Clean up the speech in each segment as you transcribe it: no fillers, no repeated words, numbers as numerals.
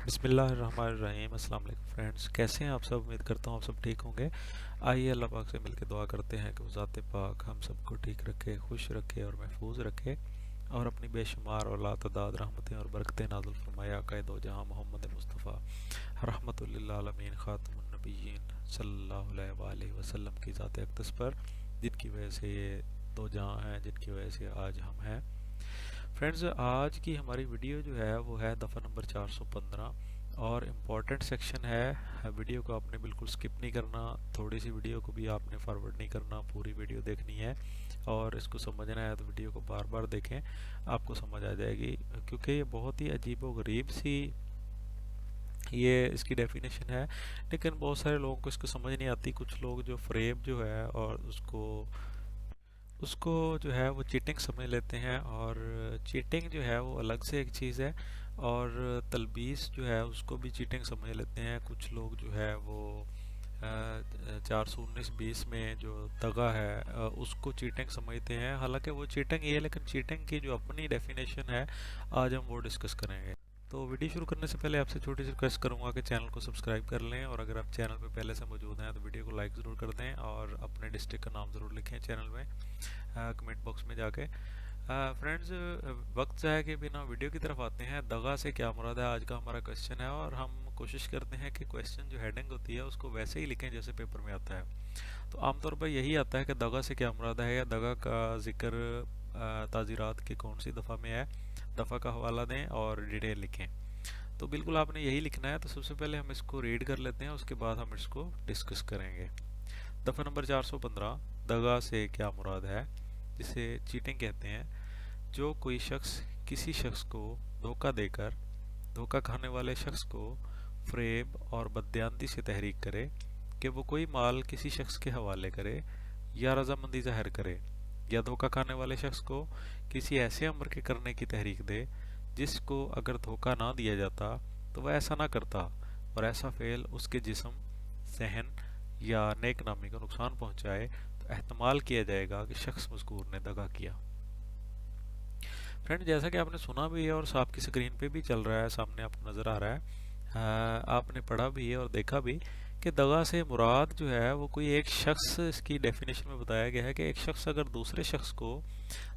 बिस्मिल्लाहिर्रहमानिर्रहीम। अस्सलाम वालेकुम फ्रेंड्स, कैसे हैं आप सब? उम्मीद करता हूँ आप सब ठीक होंगे। आइए अल्लाह पाक से मिलकर दुआ करते हैं कि वो ज़ात पाक हम सबको ठीक रखे, खुश रखे और महफूज रखे, और अपनी बेशुमार और लातदाद रहमतें और बरकतें नाज़िल फरमाए आक़ाए दो जहां मोहम्मद मुस्तफ़ा रहमतुल लिल आलमीन ख़ातमुन नबिय्यीन सल्लल्लाहु अलैहि वसल्लम की ज़ात अक़दस पर, जिनकी वजह से ये दो जहां हैं, जिनकी वजह से आज हम हैं। फ्रेंड्स, आज की हमारी वीडियो जो है वो है दफ़ा नंबर 415 और इम्पॉर्टेंट सेक्शन है। वीडियो को आपने बिल्कुल स्किप नहीं करना, थोड़ी सी वीडियो को भी आपने फॉरवर्ड नहीं करना, पूरी वीडियो देखनी है और इसको समझना है तो वीडियो को बार बार देखें, आपको समझ आ जाएगी। क्योंकि ये बहुत ही अजीब व गरीब सी ये इसकी डेफिनेशन है, लेकिन बहुत सारे लोगों को इसको समझ नहीं आती। कुछ लोग जो फ्रेब जो है और उसको उसको जो है वो चीटिंग समझ लेते हैं, और चीटिंग जो है वो अलग से एक चीज़ है, और तलबीस जो है उसको भी चीटिंग समझ लेते हैं। कुछ लोग जो है वो 419-20 में जो दगा है उसको चीटिंग समझते हैं। हालांकि वो चीटिंग ही है, लेकिन चीटिंग की जो अपनी डेफिनेशन है आज हम वो डिस्कस करेंगे। तो वीडियो शुरू करने से पहले आपसे छोटी सी रिक्वेस्ट करूंगा कि चैनल को सब्सक्राइब कर लें, और अगर आप चैनल पे पहले से मौजूद हैं तो वीडियो को लाइक ज़रूर कर दें, और अपने डिस्ट्रिक्ट का नाम ज़रूर लिखें चैनल में कमेंट बॉक्स में जाके। फ्रेंड्स, वक्त जाए के बिना वीडियो की तरफ आते हैं। दगा से क्या मुराद है, आज का हमारा क्वेश्चन है, और हम कोशिश करते हैं कि क्वेश्चन जो हेडिंग होती है उसको वैसे ही लिखें जैसे पेपर में आता है। तो आमतौर पर यही आता है कि दगा से क्या मुराद है, या दगा का जिक्र ताज़ीरात की कौन सी दफ़ा में है, दफ़ा का हवाला दें और डिटेल लिखें। तो बिल्कुल आपने यही लिखना है। तो सबसे पहले हम इसको रीड कर लेते हैं, उसके बाद हम इसको डिस्कस करेंगे। दफ़ा नंबर 415, दगा से क्या मुराद है, जिसे चीटिंग कहते हैं। जो कोई शख्स किसी शख्स को धोखा देकर धोखा खाने वाले शख्स को फ्रेब और बदयांती से तहरीक करे कि वो कोई माल किसी शख्स के हवाले करे या रजामंदी जाहिर करे, या धोखा खाने वाले शख्स को किसी ऐसे अमर के करने की तहरीक दे जिसको अगर धोखा ना दिया जाता तो वह ऐसा ना करता, और ऐसा फेल उसके जिस्म, सहन या नेक नामी को नुकसान पहुंचाए, तो एहतमाल किया जाएगा कि शख्स मज़कूर ने दगा किया। फ्रेंड, जैसा कि आपने सुना भी है और आपकी स्क्रीन पे भी चल रहा है, सामने आपको नज़र आ रहा है, आपने पढ़ा भी है और देखा भी कि दगा से मुराद जो है वो कोई एक शख्स, इसकी डेफिनेशन में बताया गया है कि एक शख्स अगर दूसरे शख्स को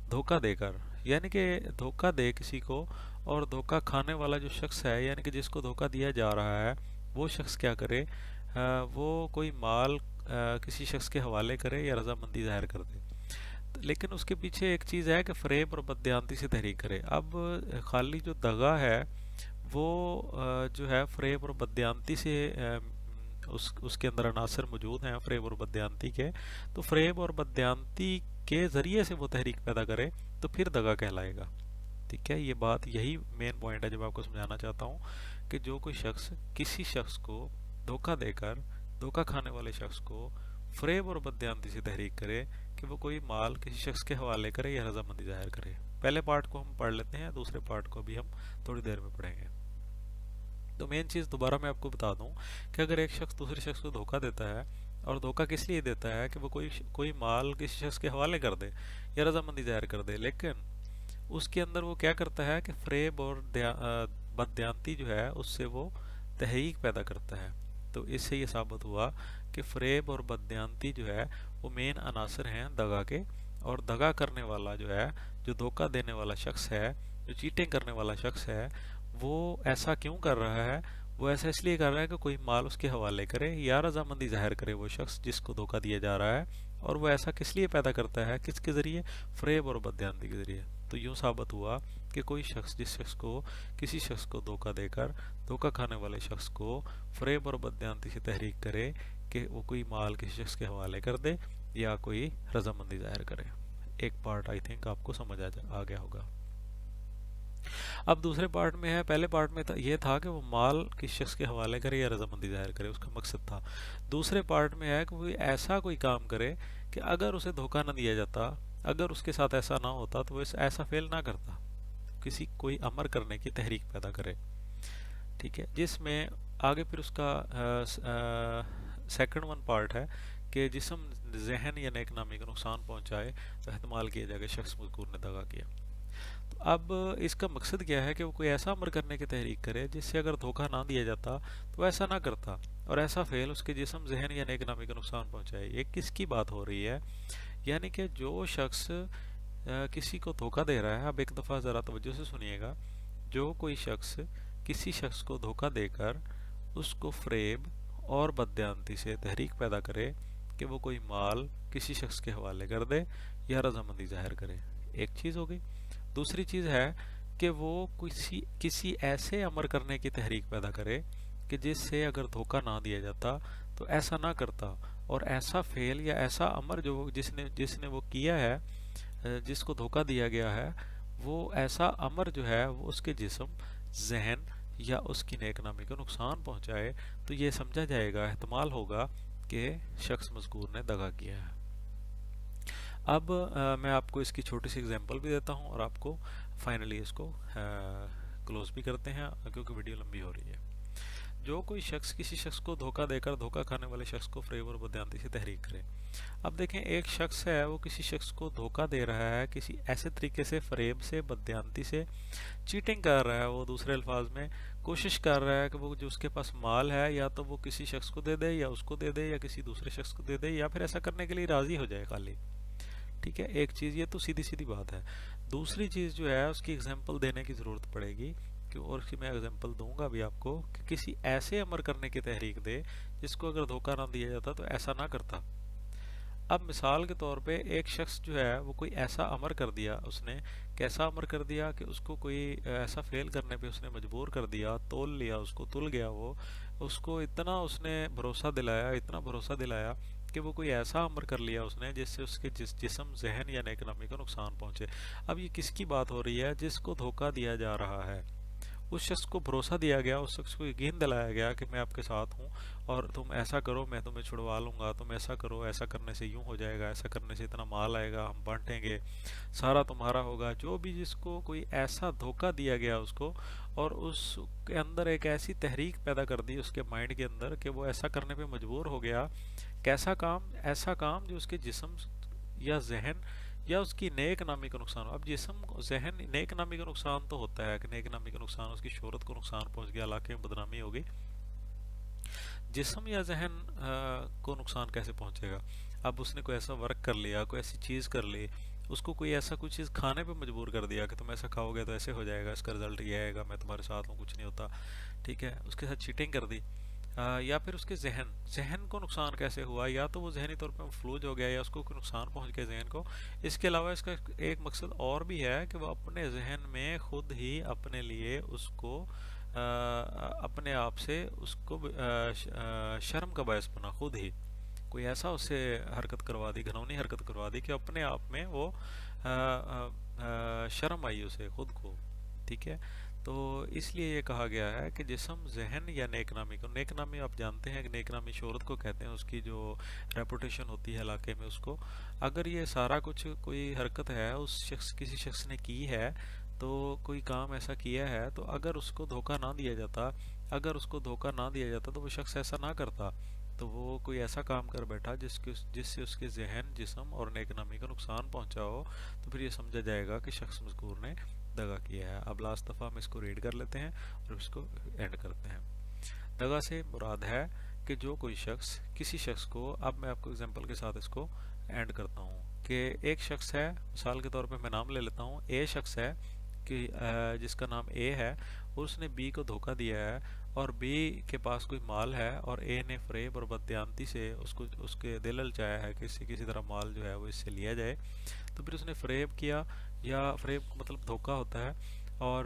धोखा देकर, यानी कि धोखा दे किसी को, और धोखा खाने वाला जो शख्स है यानी कि जिसको धोखा दिया जा रहा है, वो शख्स क्या करे, वो कोई माल किसी शख्स के हवाले करे या रजामंदी जाहिर कर दे। लेकिन उसके पीछे एक चीज़ है कि फ़रेब और बदयांती से तहरीक करे। अब खाली जो दगा है वो जो है फ़रेब और बदयांती से उसके अंदर अनासर मौजूद हैं फ़रेब और बदयांती के। तो फ़रेब और बदयांती के ज़रिए से वो तहरीक पैदा करे तो फिर दगा कहलाएगा। ठीक है, ये बात, यही मेन पॉइंट है जो मैं आपको समझाना चाहता हूँ कि जो कोई शख्स किसी शख्स को धोखा देकर धोखा खाने वाले शख्स को फ़रेब और बदयांती से तहरीक करे कि वो कोई माल किसी शख्स के हवाले करे या रजामंदी जाहिर करे। पहले पार्ट को हम पढ़ लेते हैं, दूसरे पार्ट को भी हम थोड़ी देर में पढ़ेंगे। तो मेन चीज़ दोबारा मैं आपको बता दूं कि अगर एक शख्स दूसरे शख्स को धोखा देता है, और धोखा किस लिए देता है कि वो कोई माल किसी शख्स के हवाले कर दे या रजामंदी जाहिर कर दे, लेकिन उसके अंदर वो क्या करता है कि फ़रेब और बदयांती जो है उससे वो तहरीक पैदा करता है। तो इससे ये साबित हुआ कि फ़रेब और बदयांती जो है वो मेन अनासर हैं दगा के, और दगा करने वाला जो है, जो धोखा देने वाला शख्स है, जो चीटिंग करने वाला शख्स है, वो ऐसा क्यों कर रहा है, वो ऐसा इसलिए कर रहा है कि कोई माल उसके हवाले करे या रजामंदी जाहिर करे वो शख्स जिसको धोखा दिया जा रहा है। और वो ऐसा किस लिए पैदा करता है, किसके ज़रिए, फ़रेब और बदयांती के ज़रिए। तो यूँ साबित हुआ कि कोई शख्स जिस शख्स को किसी शख्स को धोखा देकर धोखा खाने वाले शख्स को फ़रेब और बदयांती से तहरीक करे कि वो कोई माल किसी शख्स के हवाले कर दे या कोई रजामंदी जाहिर करे। एक पार्ट आई थिंक आपको समझ आ गया होगा। अब दूसरे पार्ट में है, पहले पार्ट में ये था कि वो माल किस शख्स के हवाले करे या रजामंदी जाहिर करे, उसका मकसद था। दूसरे पार्ट में है कि वो ऐसा कोई काम करे कि अगर उसे धोखा न दिया जाता, अगर उसके साथ ऐसा ना होता तो वो ऐसा फेल ना करता, किसी कोई अमर करने की तहरीक पैदा करे। ठीक है, जिसमें आगे फिर उसका सेकंड वन पार्ट है कि जिस्म, जहन या नेक नामी को नुकसान पहुंचाए तो एहतमाल किया जाएगा शख्स मज़कूर ने दगा किया। तो اب اس کا مقصد کیا ہے کہ وہ کوئی ایسا عمل کرنے کی تحریک کرے جس سے اگر دھوکہ نہ دیا جاتا تو ایسا نہ کرتا، اور ایسا فعل اس کے جسم، ذہن یا نیک نامی کو نقصان پہنچائے۔ یہ کس کی بات ہو رہی ہے؟ یعنی کہ جو شخص کسی کو دھوکہ دے رہا ہے، اب ایک دفعہ ذرا توجہ سے سنیے گا، جو کوئی شخص کسی شخص کو دھوکہ دے کر اس کو فریب اور بددیانتی سے تحریک پیدا کرے کہ وہ کوئی مال کسی شخص کے حوالے کر دے یا رضامندی ظاہر کرے، ایک چیز ہو گئی۔ دوسری چیز ہے کہ وہ کسی ایسے امر کرنے کی تحریک پیدا کرے کہ جس سے اگر دھوکہ نہ دیا جاتا تو ایسا نہ کرتا، اور ایسا فعل یا ایسا امر جو جس نے وہ کیا ہے، جس کو دھوکہ دیا گیا ہے، وہ ایسا امر جو ہے وہ اس کے جسم، ذہن یا اس کی نیک نامی کو نقصان پہنچائے، تو یہ سمجھا جائے گا، احتمال ہوگا کہ شخص مذکور نے دغا کیا ہے۔ اب میں آپ کو اس کی چھوٹی سی اگزامپل بھی دیتا ہوں، اور آپ کو فائنلی اس کو کلوز بھی کرتے ہیں کیونکہ ویڈیو لمبی ہو رہی ہے۔ جو کوئی شخص کسی شخص کو دھوکہ دے کر دھوکہ کھانے والے شخص کو فریب اور بددیانتی سے تحریک کرے۔ اب دیکھیں، ایک شخص ہے وہ کسی شخص کو دھوکہ دے رہا ہے کسی ایسے طریقے سے، فریب سے، بددیانتی سے، چیٹنگ کر رہا ہے، وہ دوسرے الفاظ میں کوشش کر رہا ہے کہ وہ جو اس کے پاس مال ہے یا تو وہ کسی شخص کو دے دے، یا اس کو دے دے، یا کسی دوسرے شخص کو دے دے، یا پھر ایسا کرنے کے لیے راضی ہو جائے خالی۔ ٹھیک ہے، ایک چیز یہ تو سیدھی سیدھی بات ہے۔ دوسری چیز جو ہے اس کی اگزامپل دینے کی ضرورت پڑے گی، اور اس کی میں اگزامپل دوں گا بھی آپ کو، کہ کسی ایسے امر کرنے کی تحریک دے جس کو اگر دھوکہ نہ دیا جاتا تو ایسا نہ کرتا۔ اب مثال کے طور پہ ایک شخص جو ہے وہ کوئی ایسا امر کر دیا، اس نے کیسا امر کر دیا کہ اس کو کوئی ایسا فعل کرنے پہ اس نے مجبور کر دیا، تول لیا، اس کو تل گیا، وہ اس کو اتنا اس نے بھروسہ دلایا، اتنا بھروسہ دلایا کہ وہ کوئی ایسا امر کر لیا اس نے جس سے اس کے جسم، ذہن یا نیک نامی کو نقصان پہنچے۔ اب یہ کس کی بات ہو رہی ہے؟ جس کو دھوکہ دیا جا رہا ہے، اس شخص کو بھروسہ دیا گیا، اس شخص کو یقین دلایا گیا کہ میں آپ کے ساتھ ہوں، اور تم ایسا کرو میں تمہیں چھڑوا لوں گا، تم ایسا کرو، ایسا کرنے سے یوں ہو جائے گا، ایسا کرنے سے اتنا مال آئے گا، ہم بانٹیں گے، سارا تمہارا ہوگا۔ جو بھی جس کو کوئی ایسا دھوکہ دیا گیا اس کو، اور اس کے اندر ایک ایسی تحریک پیدا کر دی اس کے مائنڈ کے اندر کہ وہ ایسا کرنے پہ مجبور ہو گیا، کیسا کام؟ ایسا کام جو اس کے جسم یا ذہن یا اس کی نیک نامی کو نقصان ہو۔ اب جسم، ذہن، نیک نامی کا نقصان تو ہوتا ہے کہ نیک نامی کا نقصان، اس کی شہرت کو نقصان پہنچ گیا، علاقے میں بدنامی ہوگی۔ جسم یا ذہن کو نقصان کیسے پہنچے گا؟ اب اس نے کوئی ایسا ورک کر لیا، کوئی ایسی چیز کر لی، اس کو کوئی ایسا کوئی چیز کھانے پہ مجبور کر دیا کہ تم ایسا کھاؤ گے تو ایسے ہو جائے گا، اس کا رزلٹ یہ آئے گا، میں تمہارے ساتھ ہوں، کچھ نہیں ہوتا۔ ٹھیک ہے، اس کے ساتھ چیٹنگ کر دی۔ یا پھر اس کے ذہن کو نقصان کیسے ہوا؟ یا تو وہ ذہنی طور پہ مفلوج ہو گیا، یا اس کو کوئی نقصان پہنچ گیا ذہن کو۔ اس کے علاوہ اس کا ایک مقصد اور بھی ہے کہ وہ اپنے ذہن میں خود ہی اپنے لیے اس کو اپنے آپ سے اس کو شرم کا باعث بنا، خود ہی کوئی ایسا اس سے حرکت کروا دی، گھنونی حرکت کروا دی کہ اپنے آپ میں وہ شرم آئی اسے خود کو۔ ٹھیک ہے، تو اس لیے یہ کہا گیا ہے کہ جسم، ذہن یا نیک نامی کو، نیک نامی آپ جانتے ہیں کہ نیک نامی شہرت کو کہتے ہیں، اس کی جو ریپوٹیشن ہوتی ہے علاقے میں، اس کو اگر یہ سارا کچھ کوئی حرکت ہے اس شخص، کسی شخص نے کی ہے، تو کوئی کام ایسا کیا ہے، تو اگر اس کو دھوکہ نہ دیا جاتا، اگر اس کو دھوکہ نہ دیا جاتا تو وہ شخص ایسا نہ کرتا، تو وہ کوئی ایسا کام کر بیٹھا جس سے اس کے ذہن، جسم اور نیک نامی کا نقصان پہنچا ہو، تو پھر یہ سمجھا جائے گا کہ شخص مذکور نے دغا کیا ہے۔ اب لاسٹ دفعہ ہم اس کو ریڈ کر لیتے ہیں اور اس کو اینڈ کرتے ہیں۔ دغا سے مراد ہے کہ جو کوئی شخص کسی شخص کو، اب میں آپ کو اگزامپل کے ساتھ اس کو اینڈ کرتا ہوں، کہ ایک شخص ہے، مثال کے طور پہ میں نام لے لیتا ہوں، اے شخص ہے کہ جس کا نام اے ہے، اور اس نے بی کو دھوکہ دیا ہے، اور بی کے پاس کوئی مال ہے، اور اے نے فریب اور بددیانتی سے اس کے دل للچایا ہے کہ اس سے کسی طرح مال جو ہے وہ اس سے لیا جائے، تو پھر اس نے فریب کیا، یا فریب کا مطلب دھوکہ ہوتا ہے، اور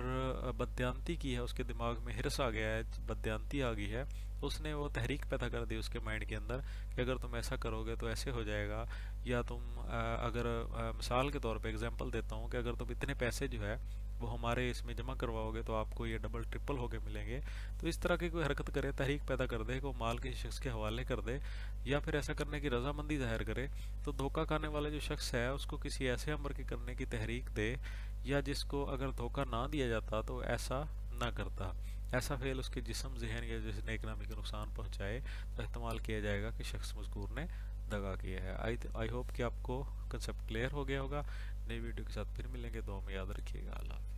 بددیانتی کی ہے، اس کے دماغ میں ہرس آ گیا ہے، بددیانتی آ گئی ہے، اس نے وہ تحریک پیدا کر دی اس کے مائنڈ کے اندر کہ اگر تم ایسا کرو گے تو ایسے ہو جائے گا، یا تم اگر مثال کے طور پہ اگزامپل دیتا ہوں کہ اگر تم اتنے پیسے جو ہے وہ ہمارے اس میں جمع کرواؤ گے تو آپ کو یہ ڈبل ٹرپل ہو کے ملیں گے، تو اس طرح کی کوئی حرکت کرے، تحریک پیدا کر دے کہ وہ مال کسی شخص کے حوالے کر دے، یا پھر ایسا کرنے کی رضامندی ظاہر کرے، تو دھوکہ کھانے والا جو شخص ہے اس کو کسی ایسے امر کے کرنے کی تحریک دے، یا جس کو اگر دھوکہ نہ دیا جاتا تو ایسا نہ کرتا، ایسا فعل اس کے جسم، ذہن یا جس نیک نامی کو نقصان پہنچائے، تو احتمال کیا جائے گا کہ شخص مذکور نے دغا کیا ہے۔ آئی ہوپ کہ آپ کو کنسیپٹ کلیئر ہو گیا ہوگا۔ नई वीडियो के साथ फिर मिलेंगे। दुआ में याद रखिएगा। अल्लाह हाफ़िज़।